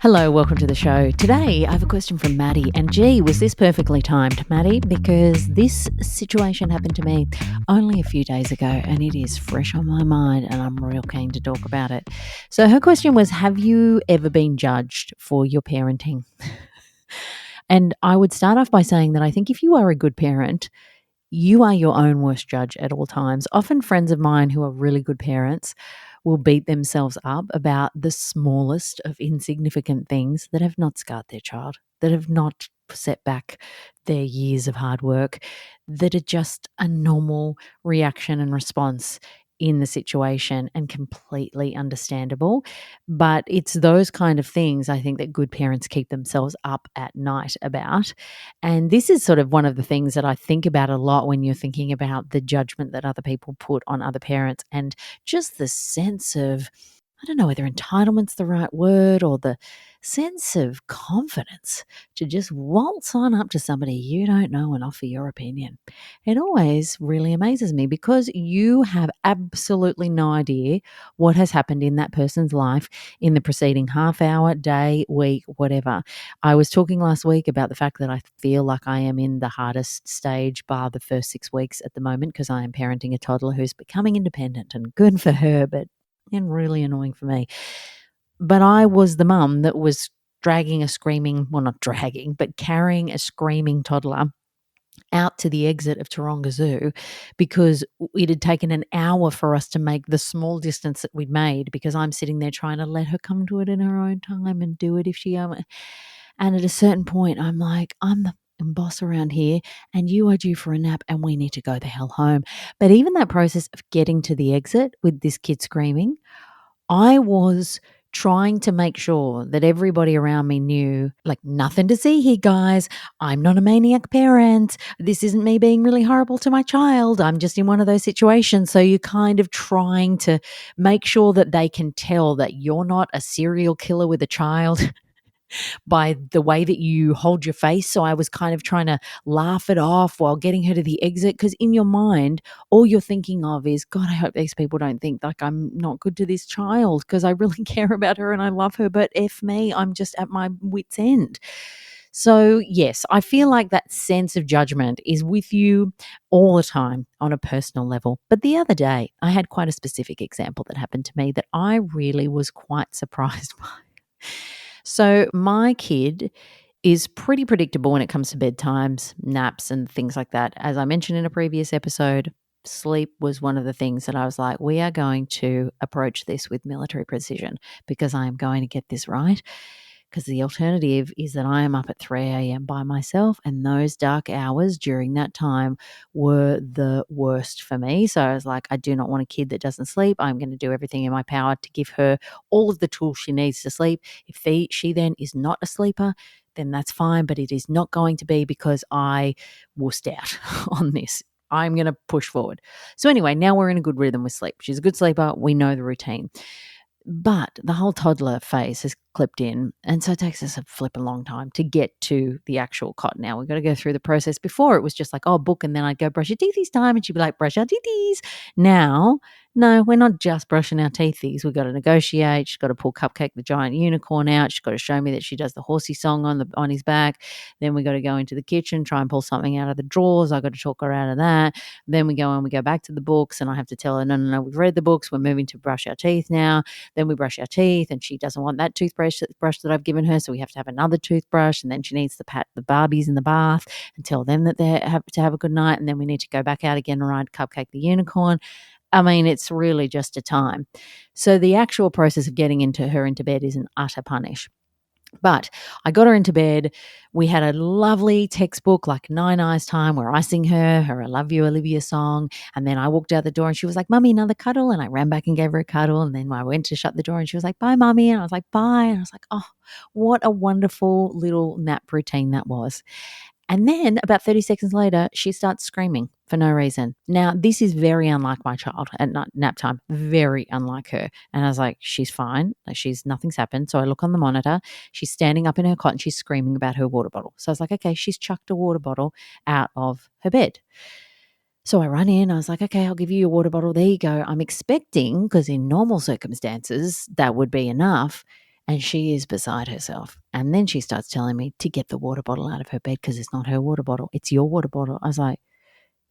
Hello, welcome to the show. Today, I have a question from Maddie. And gee, was this perfectly timed, Maddie? Because this situation happened to me only a few days ago and it is fresh on my mind and I'm real keen to talk about it. So, her question was, have you ever been judged for your parenting? And I would start off by saying that I think if you are a good parent, you are your own worst judge at all times. Often, friends of mine who are really good parents will beat themselves up about the smallest of insignificant things that have not scarred their child, that have not set back their years of hard work, that are just a normal reaction and response in the situation and completely understandable. But it's those kind of things I think that good parents keep themselves up at night about. And this is sort of one of the things that I think about a lot when you're thinking about the judgment that other people put on other parents and just the sense of, I don't know whether entitlement's the right word, or the sense of confidence to just waltz on up to somebody you don't know and offer your opinion. It always really amazes me because you have absolutely no idea what has happened in that person's life in the preceding half hour, day, week, whatever. I was talking last week about the fact that I feel like I am in the hardest stage, bar the first 6 weeks at the moment, because I am parenting a toddler who's becoming independent, and good for her, but and really annoying for me. But I was the mum that was dragging a screaming, well, not dragging, but carrying a screaming toddler out to the exit of Taronga Zoo because it had taken an hour for us to make the small distance that we'd made, because I'm sitting there trying to let her come to it in her own time and do it if she and at a certain point I'm like, I'm the boss around here and you are due for a nap and we need to go the hell home. But even that process of getting to the exit with this kid screaming, I was trying to make sure that everybody around me knew, like, nothing to see here, guys. I'm not a maniac parent. This isn't me being really horrible to my child. I'm just in one of those situations. So you're kind of trying to make sure that they can tell that you're not a serial killer with a child by the way that you hold your face. So I was kind of trying to laugh it off while getting her to the exit, because in your mind, all you're thinking of is, God, I hope these people don't think like I'm not good to this child, because I really care about her and I love her. But F me, I'm just at my wit's end. So, yes, I feel like that sense of judgment is with you all the time on a personal level. But the other day, I had quite a specific example that happened to me that I really was quite surprised by. So my kid is pretty predictable when it comes to bedtimes, naps, and things like that. As I mentioned in a previous episode, sleep was one of the things that I was like, we are going to approach this with military precision because I am going to get this right. Because the alternative is that I am up at 3 a.m. by myself, and those dark hours during that time were the worst for me. So I was like, I do not want a kid that doesn't sleep. I'm going to do everything in my power to give her all of the tools she needs to sleep. If she then is not a sleeper, then that's fine, but it is not going to be because I wussed out on this. I'm going to push forward. So anyway, now we're in a good rhythm with sleep. She's a good sleeper. We know the routine. But the whole toddler phase has clipped in, and so it takes us a flipping long time to get to the actual cot now. We've got to go through the process. Before, it was just like, oh, book, and then I'd go, brush your teethies time, and she'd be like, brush our teethies. Now, no, we're not just brushing our teethies. We've got to negotiate. She's got to pull Cupcake the giant unicorn out. She's got to show me that she does the horsey song on his back. Then we got to go into the kitchen, try and pull something out of the drawers. I got to talk her out of that. Then we go back to the books, and I have to tell her, no, we've read the books. We're moving to brush our teeth now. Then we brush our teeth, and she doesn't want that toothbrush that I've given her, so we have to have another toothbrush. And then she needs to pat the Barbies in the bath and tell them that they have to have a good night. And then we need to go back out again and ride Cupcake the unicorn. I mean, it's really just a time. So the actual process of getting her into bed is an utter punish. But I got her into bed. We had a lovely textbook, like Nine Eyes time, where I sing her I Love You, Olivia song. And then I walked out the door and she was like, Mummy, another cuddle. And I ran back and gave her a cuddle. And then I went to shut the door and she was like, bye, Mummy. And I was like, bye. And I was like, oh, what a wonderful little nap routine that was. And then about 30 seconds later, she starts screaming for no reason. Now, this is very unlike my child at nap time, very unlike her. And I was like, she's fine. Like, nothing's happened. So I look on the monitor. She's standing up in her cot and she's screaming about her water bottle. So I was like, okay, she's chucked a water bottle out of her bed. So I run in. I was like, okay, I'll give you your water bottle. There you go. I'm expecting, because in normal circumstances, that would be enough. And she is beside herself. And then she starts telling me to get the water bottle out of her bed because it's not her water bottle. It's your water bottle. I was like,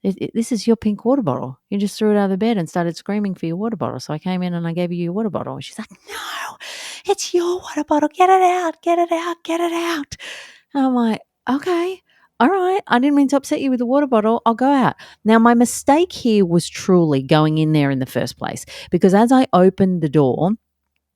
this is your pink water bottle. You just threw it out of the bed and started screaming for your water bottle. So I came in and I gave you your water bottle. And she's like, no, it's your water bottle. Get it out, get it out, get it out. And I'm like, okay, all right. I didn't mean to upset you with the water bottle. I'll go out. Now, my mistake here was truly going in there in the first place because as I opened the door,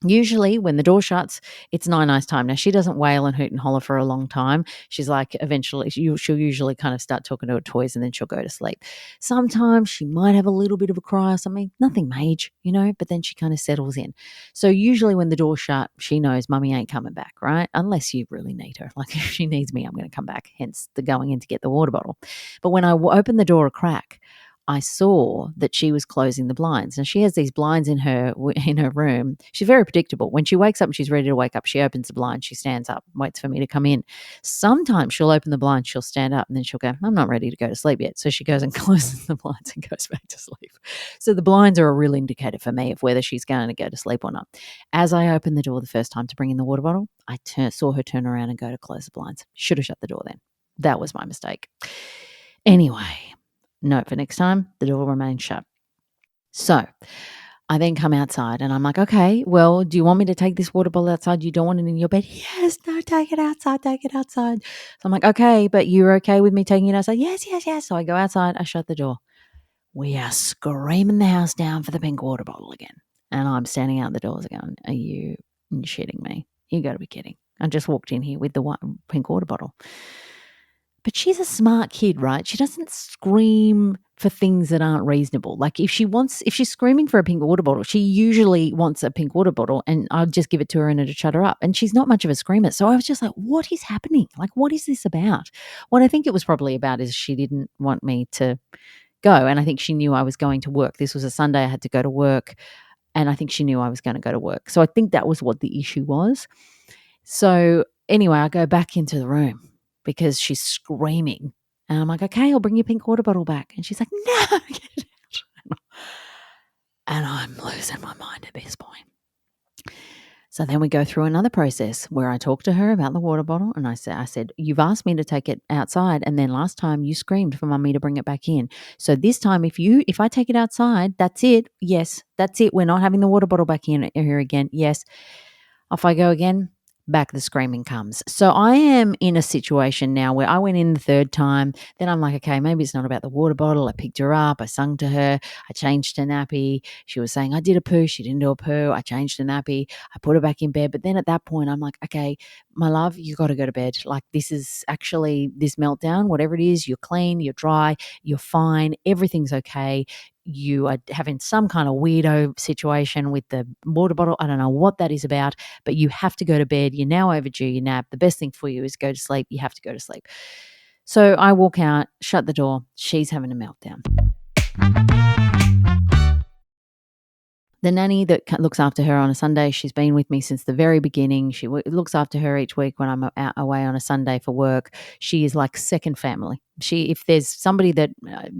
usually when the door shuts, it's nice time. Now, she doesn't wail and hoot and holler for a long time. She's like, eventually, she'll usually kind of start talking to her toys and then she'll go to sleep. Sometimes she might have a little bit of a cry or something, nothing major, but then she kind of settles in. So usually when the door's shut, she knows mummy ain't coming back, right? Unless you really need her. Like if she needs me, I'm going to come back, hence the going in to get the water bottle. But when I opened the door a crack, I saw that she was closing the blinds. And she has these blinds in her room. She's very predictable. When she wakes up and she's ready to wake up, she opens the blind, she stands up, waits for me to come in. Sometimes she'll open the blind, she'll stand up, and then she'll go, I'm not ready to go to sleep yet. So she goes and closes the blinds and goes back to sleep. So the blinds are a real indicator for me of whether she's going to go to sleep or not. As I opened the door the first time to bring in the water bottle, I saw her turn around and go to close the blinds. Should have shut the door then. That was my mistake. Anyway, note for next time, the door remains shut. So I then come outside and I'm like, okay, well, do you want me to take this water bottle outside? You don't want it in your bed? Yes, no, take it outside, take it outside. So I'm like, okay, but you're okay with me taking it outside? Yes, yes, yes. So I go outside, I shut the door. We are screaming the house down for the pink water bottle again. And I'm standing out the doors going, are you shitting me? You got to be kidding. I just walked in here with the pink water bottle. But she's a smart kid, right? She doesn't scream for things that aren't reasonable. Like if she's screaming for a pink water bottle, she usually wants a pink water bottle and I'll just give it to her and it'll shut her up. And she's not much of a screamer. So I was just like, what is happening? Like, what is this about? What I think it was probably about is she didn't want me to go. And I think she knew I was going to work. This was a Sunday. I had to go to work. And I think she knew I was going to go to work. So I think that was what the issue was. So anyway, I go back into the room because she's screaming. And I'm like, okay, I'll bring your pink water bottle back. And she's like, no, get it out. And I'm losing my mind at this point. So then we go through another process where I talk to her about the water bottle and I said, you've asked me to take it outside and then last time you screamed for mummy to bring it back in. So this time if I take it outside, that's it. Yes, that's it. We're not having the water bottle back in here again. Yes. Off I go again. Back the screaming comes. So I am in a situation now where I went in the third time. Then I'm like, okay, maybe it's not about the water bottle. I picked her up. I sung to her. I changed her nappy. She was saying, I did a poo. She didn't do a poo. I changed her nappy. I put her back in bed. But then at that point, I'm like, okay, my love, you got to go to bed. Like this is actually this meltdown, whatever it is, you're clean, you're dry, you're fine. Everything's okay. You are having some kind of weirdo situation with the water bottle. I don't know what that is about, but you have to go to bed. You're now overdue your nap. The best thing for you is go to sleep. You have to go to sleep. So I walk out, shut the door. She's having a meltdown. The nanny that looks after her on a Sunday, she's been with me since the very beginning. She looks after her each week when I'm out away on a Sunday for work. She is like second family. If there's somebody that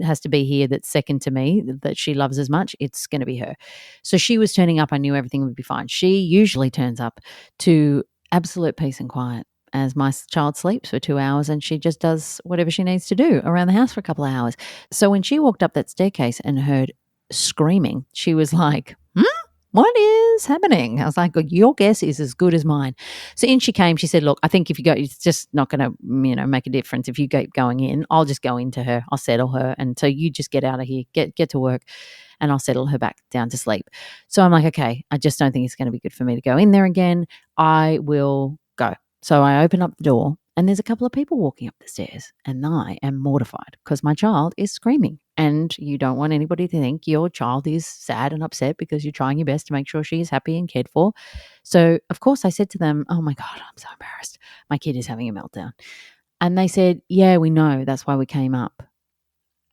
has to be here that's second to me, that she loves as much, it's going to be her. So she was turning up. I knew everything would be fine. She usually turns up to absolute peace and quiet as my child sleeps for 2 hours and she just does whatever she needs to do around the house for a couple of hours. So when she walked up that staircase and heard screaming, she was like, what is happening? I was like, your guess is as good as mine. So in she came. She said, look, I think if you go, it's just not going to, make a difference. If you keep going in, I'll just go into her. I'll settle her. And so you just get out of here, get to work, and I'll settle her back down to sleep. So I'm like, okay, I just don't think it's going to be good for me to go in there again. I will go. So I open up the door and there's a couple of people walking up the stairs and I am mortified because my child is screaming and you don't want anybody to think your child is sad and upset because you're trying your best to make sure she is happy and cared for. So, of course, I said to them, oh my God, I'm so embarrassed. My kid is having a meltdown. And they said, yeah, we know. That's why we came up.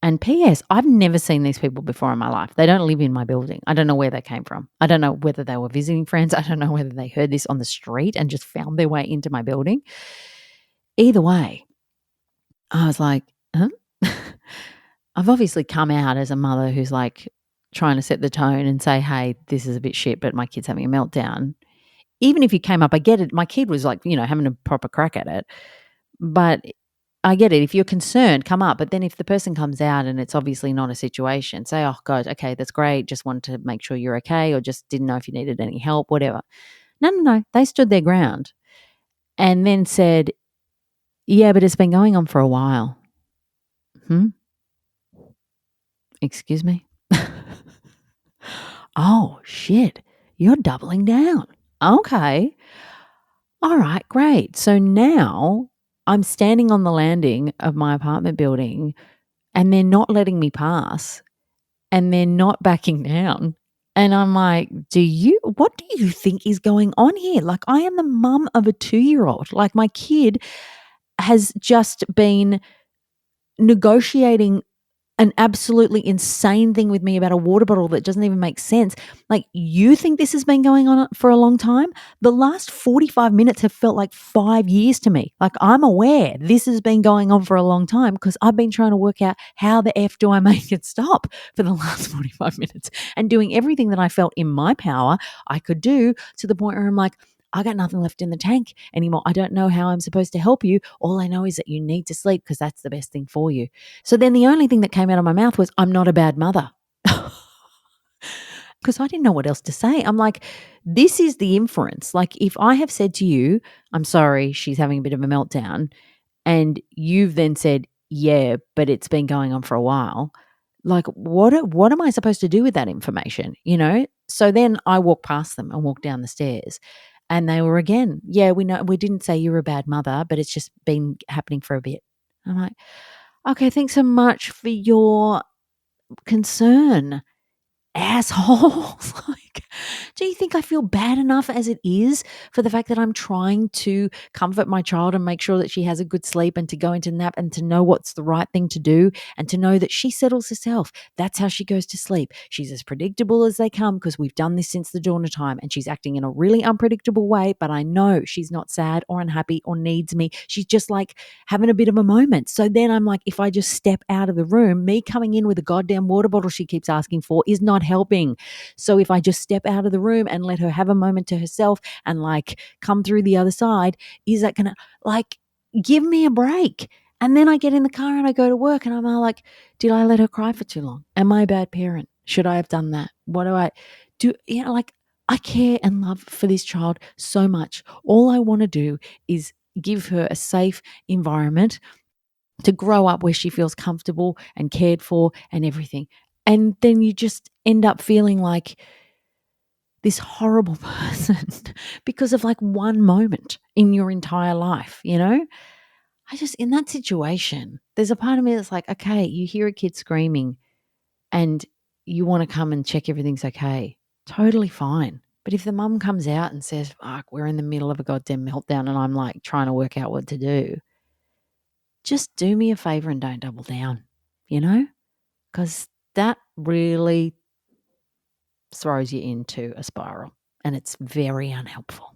And P.S., I've never seen these people before in my life. They don't live in my building. I don't know where they came from. I don't know whether they were visiting friends. I don't know whether they heard this on the street and just found their way into my building. Either way, I was like, huh? I've obviously come out as a mother who's like trying to set the tone and say, hey, this is a bit shit, but my kid's having a meltdown. even if you came up, I get it. My kid was like, having a proper crack at it. But I get it. If you're concerned, come up. But then if the person comes out and it's obviously not a situation, say, oh, God, okay, that's great. Just wanted to make sure you're okay, or just didn't know if you needed any help, whatever. No. They stood their ground and then said, yeah, but it's been going on for a while. Excuse me? Oh, shit. You're doubling down. Okay. All right, great. So now I'm standing on the landing of my apartment building and they're not letting me pass and they're not backing down. And I'm like, what do you think is going on here? Like, I am the mum of a 2-year-old. Like, my kid has just been negotiating an absolutely insane thing with me about a water bottle that doesn't even make sense. Like, you think this has been going on for a long time? The last 45 minutes have felt like 5 years to me. Like, I'm aware this has been going on for a long time because I've been trying to work out how the F do I make it stop for the last 45 minutes and doing everything that I felt in my power I could do, to the point where I'm like, I got nothing left in the tank anymore. I don't know how I'm supposed to help you. All I know is that you need to sleep because that's the best thing for you. So then the only thing that came out of my mouth was, I'm not a bad mother. Because I didn't know what else to say. I'm like, this is the inference. Like, if I have said to you, I'm sorry, she's having a bit of a meltdown, and you've then said, yeah, but it's been going on for a while. Like, what am I supposed to do with that information? So then I walked past them and walked down the stairs. And they were again, yeah, we know, we didn't say you're a bad mother, but it's just been happening for a bit. I'm like, okay, thanks so much for your concern, assholes. Like, do you think I feel bad enough as it is for the fact that I'm trying to comfort my child and make sure that she has a good sleep and to go into nap and to know what's the right thing to do and to know that she settles herself? That's how she goes to sleep. She's as predictable as they come because we've done this since the dawn of time, and she's acting in a really unpredictable way, but I know she's not sad or unhappy or needs me. She's just like having a bit of a moment. So then I'm like, if I just step out of the room, me coming in with a goddamn water bottle she keeps asking for is not helping. So if I just step out of the room and let her have a moment to herself and like come through the other side, is that gonna, like, give me a break? And then I get in the car and I go to work and I'm all like, did I let her cry for too long? Am I a bad parent? Should I have done that? What do I do? Like, I care and love for this child so much. All I want to do is give her a safe environment to grow up where she feels comfortable and cared for and everything. And then you just end up feeling like this horrible person because of like one moment in your entire life, in that situation, there's a part of me that's like, okay, you hear a kid screaming and you want to come and check everything's okay. Totally fine. But if the mum comes out and says, fuck, we're in the middle of a goddamn meltdown and I'm like trying to work out what to do, just do me a favor and don't double down, because that really throws you into a spiral and it's very unhelpful.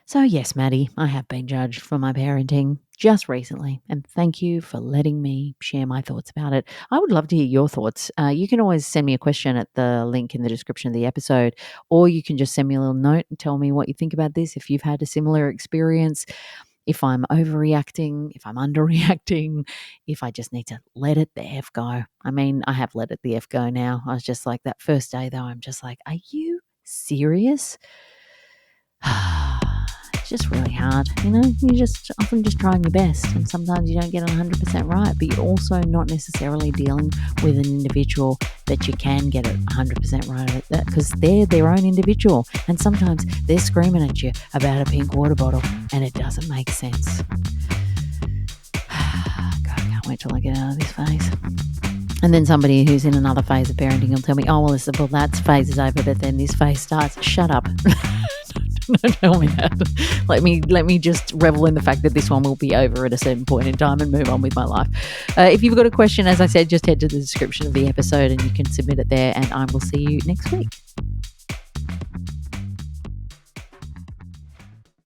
So yes, Maddie, I have been judged for my parenting just recently, and thank you for letting me share my thoughts about it. I would love to hear your thoughts. You can always send me a question at the link in the description of the episode, or you can just send me a little note and tell me what you think about this, if you've had a similar experience, if I'm overreacting, if I'm underreacting, if I just need to let it the F go. I mean, I have let it the F go now. I was just like, that first day though, I'm just like, are you serious? It's just really hard, you're just often just trying your best, and sometimes you don't get it 100% right, but you're also not necessarily dealing with an individual that you can get it 100% right at that, because they're their own individual, and sometimes they're screaming at you about a pink water bottle and it doesn't make sense. God, I can't wait till I get out of this phase. And then somebody who's in another phase of parenting will tell me, oh, well, that phase is over, but then this phase starts. Shut up. Don't tell me that. Let me just revel in the fact that this one will be over at a certain point in time and move on with my life. If you've got a question, as I said, just head to the description of the episode and you can submit it there, and I will see you next week.